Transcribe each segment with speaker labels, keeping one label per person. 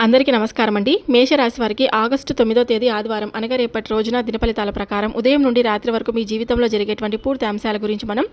Speaker 1: అందరికీ నమస్కారం అండి. మేషరాశి వారికి ఆగస్టు 9వ తేదీ ఆదివారం అనగా రేపటి రోజున దినఫలితాల ప్రకారం ఉదయం నుండి రాత్రి వరకు మీ జీవితంలో జరిగేటువంటి పూర్తి అంశాల గురించి మనం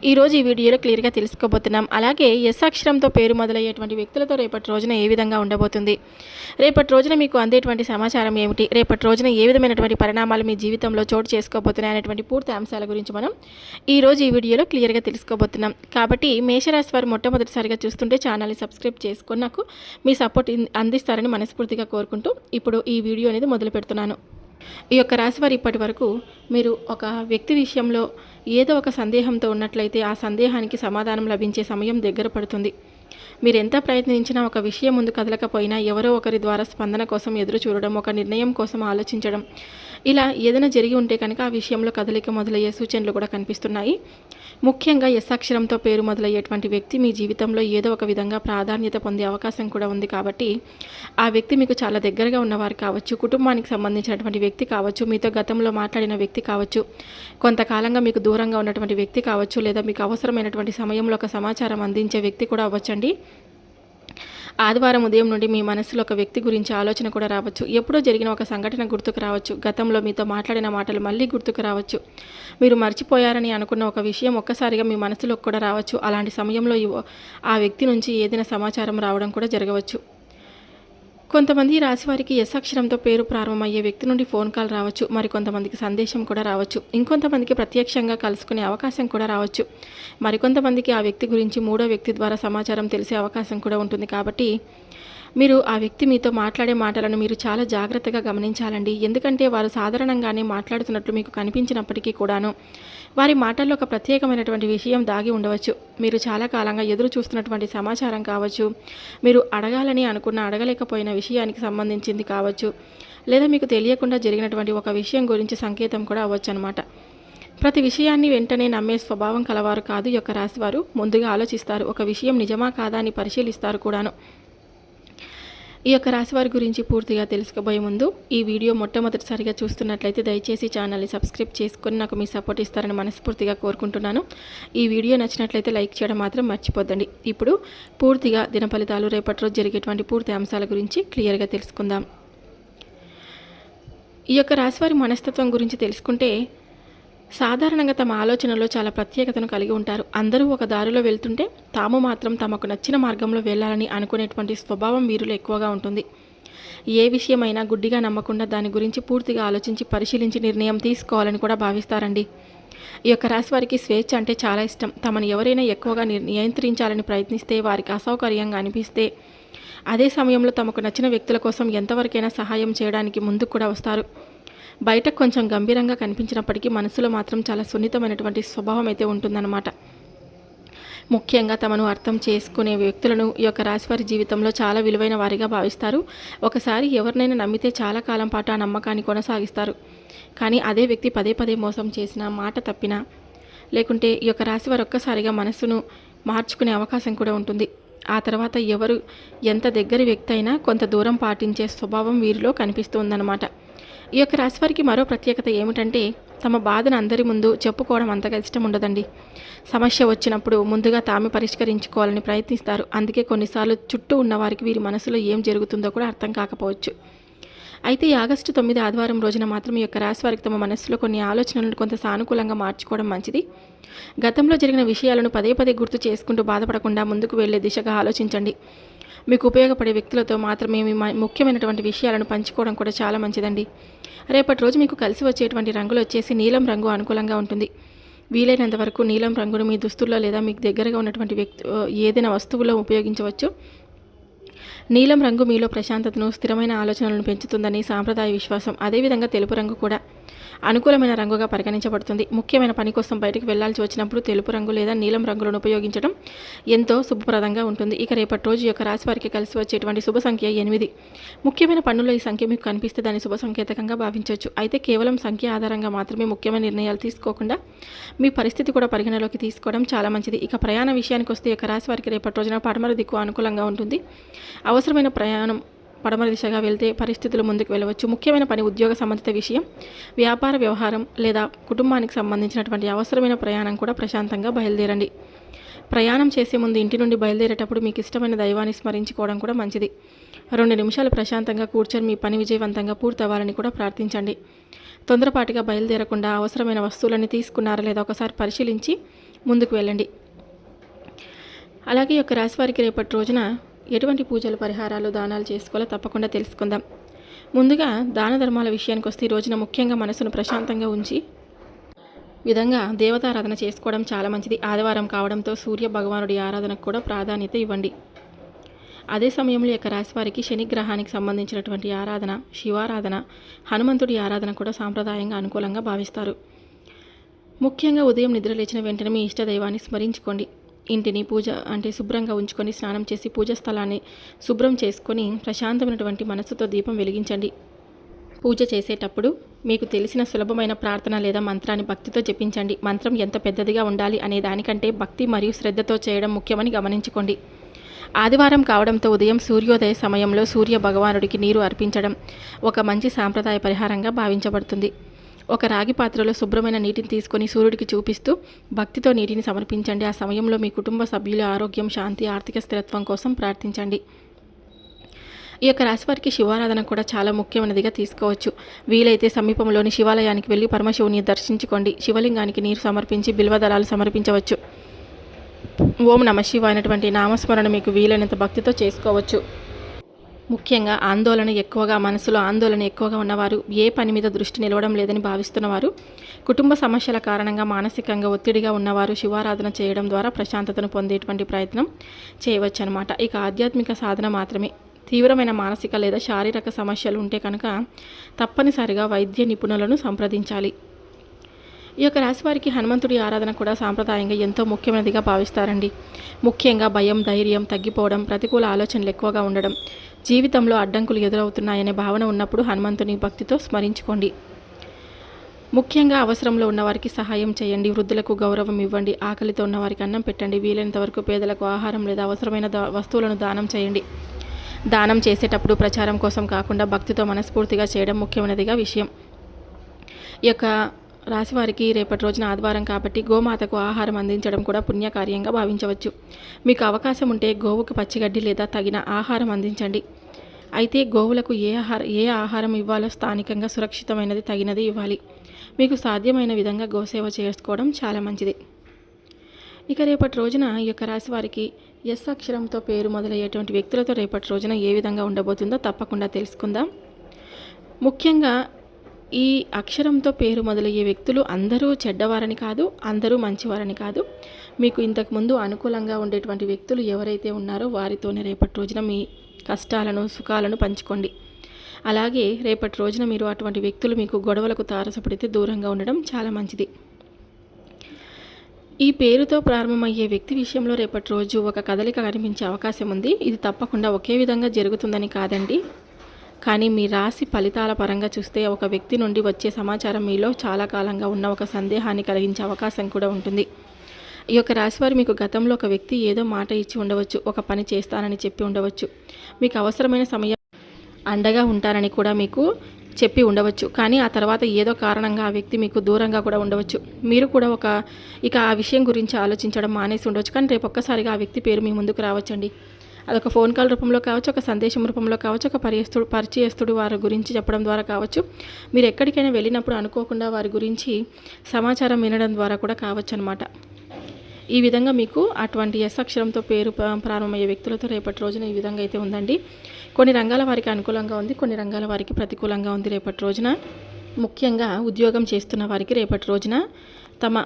Speaker 1: ఈ వీడియోలో క్లియర్గా తెలుసుకోబోతున్నాం. అలాగే ఎస్ అక్షరంతో పేరు మొదలయ్యేటువంటి వ్యక్తులతో రేపటి రోజున ఏ విధంగా ఉండబోతుంది, రేపటి రోజున మీకు అందేటువంటి సమాచారం ఏమిటి, రేపటి రోజున ఏ విధమైనటువంటి పరిణామాలు మీ జీవితంలో చోటు చేసుకోబోతున్నాయి అనేటువంటి పూర్తి అంశాల గురించి మనం ఈ వీడియోలో క్లియర్గా తెలుసుకోబోతున్నాం. కాబట్టి మేషరాశి వారు మొట్టమొదటిసారిగా చూస్తుంటే ఛానల్ని సబ్స్క్రైబ్ చేసుకొని నాకు మీ సపోర్ట్ అందిస్తారు మనస్ఫూర్తిగా కోరుకుంటూ ఇప్పుడు ఈ వీడియో అనేది మొదలు పెడుతున్నాను. ఈ యొక్క రాశి వారు ఇప్పటి వరకు మీరు ఒక వ్యక్తి విషయంలో ఏదో ఒక సందేహంతో ఉన్నట్లయితే ఆ సందేహానికి సమాధానం లభించే సమయం దగ్గర పడుతుంది. మీరు ఎంత ప్రయత్నించినా ఒక విషయం ముందు కదలకపోయినా ఎవరో ఒకరి ద్వారా స్పందన కోసం ఎదురు చూడడం, ఒక నిర్ణయం కోసం ఆలోచించడం, ఇలా ఏదైనా జరిగి ఉంటే కనుక ఆ విషయంలో కదలిక మొదలయ్యే సూచనలు కూడా కనిపిస్తున్నాయి. ముఖ్యంగా ఎస్ అక్షరంతో పేరు మొదలయ్యేటువంటి వ్యక్తి మీ జీవితంలో ఏదో ఒక విధంగా ప్రాధాన్యత పొందే అవకాశం కూడా ఉంది. కాబట్టి ఆ వ్యక్తి మీకు చాలా దగ్గరగా ఉన్నవారు కావచ్చు, కుటుంబానికి సంబంధించినటువంటి వ్యక్తి కావచ్చు, మీతో గతంలో మాట్లాడిన వ్యక్తి కావచ్చు, కొంతకాలంగా మీకు దూరంగా ఉన్నటువంటి వ్యక్తి కావచ్చు, లేదా మీకు అవసరమైనటువంటి సమయంలో ఒక సమాచారం అందించే వ్యక్తి కూడా అవ్వచ్చండి. ఆదివారం ఉదయం నుండి మీ మనసులో ఒక వ్యక్తి గురించి ఆలోచన కూడా రావచ్చు. ఎప్పుడో జరిగిన ఒక సంఘటన గుర్తుకు రావచ్చు. గతంలో మీతో మాట్లాడిన మాటలు మళ్ళీ గుర్తుకు రావచ్చు. మీరు మర్చిపోయారని అనుకున్న ఒక విషయం ఒక్కసారిగా మీ మనసులోకి కూడా రావచ్చు. అలాంటి సమయంలో ఆ వ్యక్తి నుంచి ఏదైనా సమాచారం రావడం కూడా జరగవచ్చు. కొంతమంది రాశివారికి ఎస్ అక్షరంతో పేరు ప్రారంభమయ్యే వ్యక్తి నుండి ఫోన్ కాల్ రావచ్చు. మరికొంతమందికి సందేశం కూడా రావచ్చు. ఇంకొంతమందికి ప్రత్యక్షంగా కలుసుకునే అవకాశం కూడా రావచ్చు. మరికొంతమందికి ఆ వ్యక్తి గురించి మూడో వ్యక్తి ద్వారా సమాచారం తెలిసే అవకాశం కూడా ఉంటుంది. కాబట్టి మీరు ఆ వ్యక్తి మీతో మాట్లాడే మాటలను మీరు చాలా జాగ్రత్తగా గమనించాలండి. ఎందుకంటే వారు సాధారణంగానే మాట్లాడుతున్నట్లు మీకు కనిపించినప్పటికీ కూడాను వారి మాటల్లో ఒక ప్రత్యేకమైనటువంటి విషయం దాగి ఉండవచ్చు. మీరు చాలా కాలంగా ఎదురు చూస్తున్నటువంటి సమాచారం కావచ్చు, మీరు అడగాలని అనుకున్న అడగలేకపోయిన విషయానికి సంబంధించింది కావచ్చు, లేదా మీకు తెలియకుండా జరిగినటువంటి ఒక విషయం గురించి సంకేతం కూడా అవ్వచ్చు అనమాట. ప్రతి విషయాన్ని వెంటనే నమ్మే స్వభావం కలవారు కాదు ఈ యొక్క రాశివారు. ముందుగా ఆలోచిస్తారు, ఒక విషయం నిజమా కాదా అని పరిశీలిస్తారు కూడాను. ఈ యొక్క రాశివారి గురించి పూర్తిగా తెలుసుకోబోయే ముందు ఈ వీడియో మొట్టమొదటిసారిగా చూస్తున్నట్లయితే దయచేసి ఛానల్ని సబ్స్క్రైబ్ చేసుకొని నాకు మీ సపోర్ట్ ఇస్తారని మనస్ఫూర్తిగా కోరుకుంటున్నాను. ఈ వీడియో నచ్చినట్లయితే లైక్ చేయడం మాత్రం మర్చిపోద్దండి. ఇప్పుడు పూర్తిగా దినఫలితాలు, రేపటి రోజు జరిగేటువంటి పూర్తి అంశాల గురించి క్లియర్గా తెలుసుకుందాం. ఈ యొక్క రాశివారి మనస్తత్వం గురించి తెలుసుకుంటే సాధారణంగా తమ ఆలోచనలో చాలా ప్రత్యేకతను కలిగి ఉంటారు. అందరూ ఒక దారిలో వెళ్తుంటే తాము మాత్రం తమకు నచ్చిన మార్గంలో వెళ్ళాలని అనుకునేటువంటి స్వభావం వీరిలో ఎక్కువగా ఉంటుంది. ఏ విషయమైనా గుడ్డిగా నమ్మకుండా దాని గురించి పూర్తిగా ఆలోచించి పరిశీలించి నిర్ణయం తీసుకోవాలని కూడా భావిస్తారండి. ఈ యొక్క రాశి వారికి స్వేచ్ఛ అంటే చాలా ఇష్టం. తమను ఎవరైనా ఎక్కువగా నియంత్రించాలని ప్రయత్నిస్తే, వారికి అసౌకర్యంగా అనిపిస్తే అదే సమయంలో తమకు నచ్చిన వ్యక్తుల కోసం ఎంతవరకైనా సహాయం చేయడానికి ముందుకు కూడా వస్తారు. బయటకు కొంచెం గంభీరంగా కనిపించినప్పటికీ మనసులో మాత్రం చాలా సున్నితమైనటువంటి స్వభావం అయితే ఉంటుందన్నమాట. ముఖ్యంగా తమను అర్థం చేసుకునే వ్యక్తులను ఈ యొక్క రాశివారి జీవితంలో చాలా విలువైన వారిగా భావిస్తారు. ఒకసారి ఎవరినైనా నమ్మితే చాలా కాలం పాటు ఆ నమ్మకాన్ని కొనసాగిస్తారు. కానీ అదే వ్యక్తి పదే పదే మోసం చేసినా, మాట తప్పినా, లేకుంటే ఈ యొక్క రాశివారు ఒక్కసారిగా మనస్సును మార్చుకునే అవకాశం కూడా ఉంటుంది. ఆ తర్వాత ఎవరు ఎంత దగ్గరి వ్యక్తి అయినా కొంత దూరం పాటించే స్వభావం వీరిలో కనిపిస్తుందన్నమాట. ఈ యొక్క రాశివారికి మరో ప్రత్యేకత ఏమిటంటే తమ బాధను అందరి ముందు చెప్పుకోవడం అంతగా ఇష్టం ఉండదండి. సమస్య వచ్చినప్పుడు ముందుగా తామే పరిష్కరించుకోవాలని ప్రయత్నిస్తారు. అందుకే కొన్నిసార్లు చుట్టూ ఉన్నవారికి వీరి మనసులో ఏం జరుగుతుందో కూడా అర్థం కాకపోవచ్చు. అయితే ఈ ఆగస్టు 9 ఆదివారం రోజున మాత్రం ఈ యొక్క రాశివారికి తమ మనసులో కొన్ని ఆలోచనలను కొంత సానుకూలంగా మార్చుకోవడం మంచిది. గతంలో జరిగిన విషయాలను పదే పదే గుర్తు చేసుకుంటూ బాధపడకుండా ముందుకు వెళ్లే దిశగా ఆలోచించండి. మీకు ఉపయోగపడే వ్యక్తులతో మాత్రమే మీ ముఖ్యమైనటువంటి విషయాలను పంచుకోవడం కూడా చాలా మంచిదండి. రేపటి రోజు మీకు కలిసి వచ్చేటువంటి రంగులు వచ్చేసి నీలం రంగు అనుకూలంగా ఉంటుంది. వీలైనంత వరకు నీలం రంగును మీ దుస్తుల్లో లేదా మీకు దగ్గరగా ఉన్నటువంటి ఏదైనా వస్తువులో ఉపయోగించవచ్చు. నీలం రంగు మీలో ప్రశాంతతను, స్థిరమైన ఆలోచనలను పెంచుతుందని సాంప్రదాయ విశ్వాసం. అదేవిధంగా తెలుపు రంగు కూడా అనుకూలమైన రంగుగా పరిగణించబడుతుంది. ముఖ్యమైన పని కోసం బయటకు వెళ్లాల్సి వచ్చినప్పుడు తెలుపు రంగు లేదా నీలం రంగులను ఉపయోగించడం ఎంతో శుభప్రదంగా ఉంటుంది. ఇక రేపటి రోజు యొక్క రాశి వారికి కలిసి వచ్చేటువంటి శుభ సంఖ్య 8. ముఖ్యమైన పనుల్లో ఈ సంఖ్య మీకు కనిపిస్తే దాన్ని శుభ సంకేతకంగా భావించవచ్చు. అయితే కేవలం సంఖ్య ఆధారంగా మాత్రమే ముఖ్యమైన నిర్ణయాలు తీసుకోకుండా మీ పరిస్థితి కూడా పరిగణలోకి తీసుకోవడం చాలా మంచిది. ఇక ప్రయాణ విషయానికి వస్తే యొక్క రాశి వారికి రేపటి రోజున పడమర దిక్కు అనుకూలంగా ఉంటుంది. అవసరమైన ప్రయాణం పడమర దిశగా వెళ్తే పరిస్థితులు ముందుకు వెళ్ళవచ్చు. ముఖ్యమైన పని, ఉద్యోగ సంబంధిత విషయం, వ్యాపార వ్యవహారం లేదా కుటుంబానికి సంబంధించినటువంటి అవసరమైన ప్రయాణం కూడా ప్రశాంతంగా బయలుదేరండి. ప్రయాణం చేసే ముందు ఇంటి నుండి బయలుదేరేటప్పుడు మీకు ఇష్టమైన దైవాన్ని స్మరించుకోవడం కూడా మంచిది. 2 నిమిషాలు ప్రశాంతంగా కూర్చొని మీ పని విజయవంతంగా పూర్తవ్వాలని కూడా ప్రార్థించండి. తొందరపాటుగా బయలుదేరకుండా అవసరమైన వస్తువులన్నీ తీసుకున్నారా లేదా ఒకసారి పరిశీలించి ముందుకు వెళ్ళండి. అలాగే యొక్క రాశి వారికి రేపటి రోజున ఎటువంటి పూజలు, పరిహారాలు, దానాలు చేసుకోవాలో తప్పకుండా తెలుసుకుందాం. ముందుగా దాన ధర్మాల విషయానికి వస్తే ఈ రోజున ముఖ్యంగా మనసును ప్రశాంతంగా ఉంచి విధంగా దేవతారాధన చేసుకోవడం చాలా మంచిది. ఆదివారం కావడంతో సూర్య భగవానుడి ఆరాధనకు కూడా ప్రాధాన్యత ఇవ్వండి. అదే సమయంలో యొక్క రాశి వారికి శని గ్రహానికి సంబంధించినటువంటి ఆరాధన, శివారాధన, హనుమంతుడి ఆరాధన కూడా సాంప్రదాయంగా అనుకూలంగా భావిస్తారు. ముఖ్యంగా ఉదయం నిద్ర లేచిన వెంటనే మీ ఇష్ట దైవాన్ని స్మరించుకోండి. ఇంటిని శుభ్రంగా ఉంచుకొని స్నానం చేసి పూజా స్థలాన్ని శుభ్రం చేసుకొని ప్రశాంతమైనటువంటి మనసుతో దీపం వెలిగించండి. పూజ చేసేటప్పుడు మీకు తెలిసిన సులభమైన ప్రార్థన లేదా మంత్రాన్ని భక్తితో జపించండి. మంత్రం ఎంత పెద్దదిగా ఉండాలి అనే దానికంటే భక్తి మరియు శ్రద్ధతో చేయడం ముఖ్యమని గమనించుకోండి. ఆదివారం కావడంతో ఉదయం సూర్యోదయ సమయంలో సూర్య భగవానుడికి నీరు అర్పించడం ఒక మంచి సాంప్రదాయ పరిహారంగా భావించబడుతుంది. ఒక రాగి పాత్రలో శుభ్రమైన నీటిని తీసుకొని సూర్యుడికి చూపిస్తూ భక్తితో నీటిని సమర్పించండి. ఆ సమయంలో మీ కుటుంబ సభ్యుల ఆరోగ్యం, శాంతి, ఆర్థిక స్థిరత్వం కోసం ప్రార్థించండి. ఈ యొక్క రాశి వారికి శివారాధన కూడా చాలా ముఖ్యమైనదిగా తీసుకోవచ్చు. వీలైతే సమీపంలోని శివాలయానికి వెళ్ళి పరమశివుని దర్శించుకోండి. శివలింగానికి నీరు సమర్పించి బిల్వదళాలు సమర్పించవచ్చు. ఓం నమః శివాయ అయినటువంటి నామస్మరణ మీకు వీలైనంత భక్తితో చేసుకోవచ్చు. ముఖ్యంగా మనసులో ఆందోళన ఎక్కువగా ఉన్నవారు, ఏ పని మీద దృష్టి నిలవడం లేదని భావిస్తున్నవారు, కుటుంబ సమస్యల కారణంగా మానసికంగా ఒత్తిడిగా ఉన్నవారు శివారాధన చేయడం ద్వారా ప్రశాంతతను పొందేటువంటి ప్రయత్నం చేయవచ్చు అన్నమాట. ఇక ఆధ్యాత్మిక సాధన మాత్రమే. తీవ్రమైన మానసిక లేదా శారీరక సమస్యలు ఉంటే కనుక తప్పనిసరిగా వైద్య నిపుణులను సంప్రదించాలి. ఈ యొక్క రాశి వారికి హనుమంతుడి ఆరాధన కూడా సాంప్రదాయంగా ఎంతో ముఖ్యమైనదిగా భావిస్తారండి. ముఖ్యంగా భయం, ధైర్యం తగ్గిపోవడం, ప్రతికూల ఆలోచనలు ఎక్కువగా ఉండడం, జీవితంలో అడ్డంకులు ఎదురవుతున్నాయనే భావన ఉన్నప్పుడు హనుమంతుని భక్తితో స్మరించుకోండి. ముఖ్యంగా అవసరంలో ఉన్నవారికి సహాయం చేయండి. వృద్ధులకు గౌరవం ఇవ్వండి. ఆకలితో ఉన్నవారికి అన్నం పెట్టండి. వీలైనంత వరకు పేదలకు ఆహారం లేదా అవసరమైన వస్తువులను దానం చేయండి. దానం చేసేటప్పుడు ప్రచారం కోసం కాకుండా భక్తితో మనస్ఫూర్తిగా చేయడం ముఖ్యమైనదిగా విషయం. ఈ యొక్క రాశివారికి రేపటి రోజున ఆదివారం కాబట్టి గోమాతకు ఆహారం అందించడం కూడా పుణ్యకార్యంగా భావించవచ్చు. మీకు అవకాశం ఉంటే గోవుకు పచ్చిగడ్డి లేదా తగిన ఆహారం అందించండి. అయితే గోవులకు ఏ ఆహారం ఇవ్వాలో స్థానికంగా సురక్షితమైనది, తగినది ఇవ్వాలి. మీకు సాధ్యమైన విధంగా గోసేవ చేసుకోవడం చాలా మంచిది. ఇక రేపటి రోజున ఈ యొక్క రాశి వారికి ఎస్ అక్షరంతో పేరు మొదలయ్యేటువంటి వ్యక్తులతో రేపటి రోజున ఏ విధంగా ఉండబోతుందో తప్పకుండా తెలుసుకుందాం. ముఖ్యంగా ఈ అక్షరంతో పేరు మొదలయ్యే వ్యక్తులు అందరూ చెడ్డవారని కాదు, అందరూ మంచివారని కాదు. మీకు ఇంతకుముందు అనుకూలంగా ఉండేటువంటి వ్యక్తులు ఎవరైతే ఉన్నారో వారితోనే రేపటి రోజున మీ కష్టాలను, సుఖాలను పంచుకోండి. అలాగే రేపటి రోజున మీరు అటువంటి వ్యక్తులు మీకు గొడవలకు తారసపడితే దూరంగా ఉండడం చాలా మంచిది. ఈ పేరుతో ప్రారంభమయ్యే వ్యక్తి విషయంలో రేపటి రోజు ఒక కదలిక కనిపించే అవకాశం ఉంది. ఇది తప్పకుండా ఒకే విధంగా జరుగుతుందని కాదండి. కానీ మీ రాశి ఫలితాల పరంగా చూస్తే ఒక వ్యక్తి నుండి వచ్చే సమాచారం మీలో చాలా కాలంగా ఉన్న ఒక సందేహాన్ని కలిగించే అవకాశం కూడా ఉంటుంది. ఈ యొక్క రాశివారు మీకు గతంలో ఒక వ్యక్తి ఏదో మాట ఇచ్చి ఉండవచ్చు, ఒక పని చేస్తానని చెప్పి ఉండవచ్చు, మీకు అవసరమైన సమయం అండగా ఉంటారని కూడా మీకు చెప్పి ఉండవచ్చు. కానీ ఆ తర్వాత ఏదో కారణంగా ఆ వ్యక్తి మీకు దూరంగా కూడా ఉండవచ్చు. మీరు కూడా ఇక ఆ విషయం గురించి ఆలోచించడం మానేసి ఉండవచ్చు. కానీ రేపు ఒక్కసారిగా ఆ వ్యక్తి పేరు మీ ముందుకు రావచ్చండి. అదొక ఫోన్ కాల్ రూపంలో కావచ్చు, ఒక సందేశం రూపంలో కావచ్చు, ఒక పరిచయస్తుడు వారి గురించి చెప్పడం ద్వారా కావచ్చు, మీరు ఎక్కడికైనా వెళ్ళినప్పుడు అనుకోకుండా వారి గురించి సమాచారం వినడం ద్వారా కూడా కావచ్చు అనమాట. ఈ విధంగా మీకు అటువంటి ఎస్ అక్షరంతో పేరు ప్రారంభమయ్యే వ్యక్తులతో రేపటి రోజున ఈ విధంగా అయితే ఉందండి. కొన్ని రంగాల వారికి అనుకూలంగా ఉంది, కొన్ని రంగాల వారికి ప్రతికూలంగా ఉంది. రేపటి రోజున ముఖ్యంగా ఉద్యోగం చేస్తున్న వారికి రేపటి రోజున తమ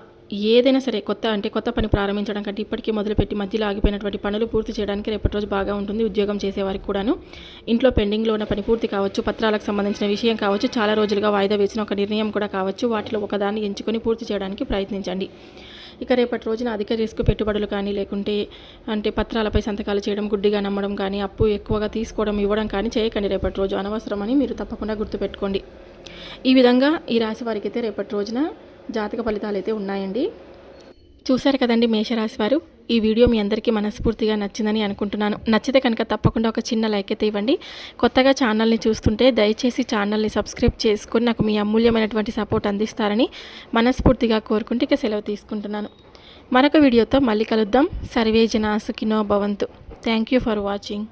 Speaker 1: ఏదైనా సరే కొత్త పని ప్రారంభించడం కంటే ఇప్పటికీ మొదలుపెట్టి మధ్యలో ఆగిపోయినటువంటి పనులు పూర్తి చేయడానికి రేపటి రోజు బాగా ఉంటుంది. ఉద్యోగం చేసేవారికి కూడాను ఇంట్లో పెండింగ్లో ఉన్న పని పూర్తి కావచ్చు, పత్రాలకు సంబంధించిన విషయం కావచ్చు, చాలా రోజులుగా వాయిదా వేసిన ఒక నిర్ణయం కూడా కావచ్చు, వాటిలో ఒకదాన్ని ఎంచుకొని పూర్తి చేయడానికి ప్రయత్నించండి. ఇక రేపటి రోజున అధిక రిస్క్ పెట్టుబడులు కానీ, లేకుంటే పత్రాలపై సంతకాలు చేయడం, గుడ్డిగా నమ్మడం కానీ, అప్పు ఎక్కువగా తీసుకోవడం, ఇవ్వడం కానీ చేయకండి. రేపటి రోజు అనవసరమని మీరు తప్పకుండా గుర్తుపెట్టుకోండి. ఈ విధంగా ఈ రాశి వారికి అయితే రేపటి రోజున జాతక ఫలితాలు అయితే ఉన్నాయండి. చూశారు కదండి మేషరాశి వారు. ఈ వీడియో మీ అందరికీ మనస్ఫూర్తిగా నచ్చిందని అనుకుంటున్నాను. నచ్చితే కనుక తప్పకుండా ఒక చిన్న లైక్ అయితే ఇవ్వండి. కొత్తగా ఛానల్ని చూస్తుంటే దయచేసి ఛానల్ని సబ్స్క్రైబ్ చేసుకొని నాకు మీ అమూల్యమైనటువంటి సపోర్ట్ అందిస్తారని మనస్ఫూర్తిగా కోరుకుంటూ ఇక సెలవు తీసుకుంటున్నాను. మరొక వీడియోతో మళ్ళీ కలుద్దాం. సర్వే జనా సుఖినో భవంతు. Thank you for watching.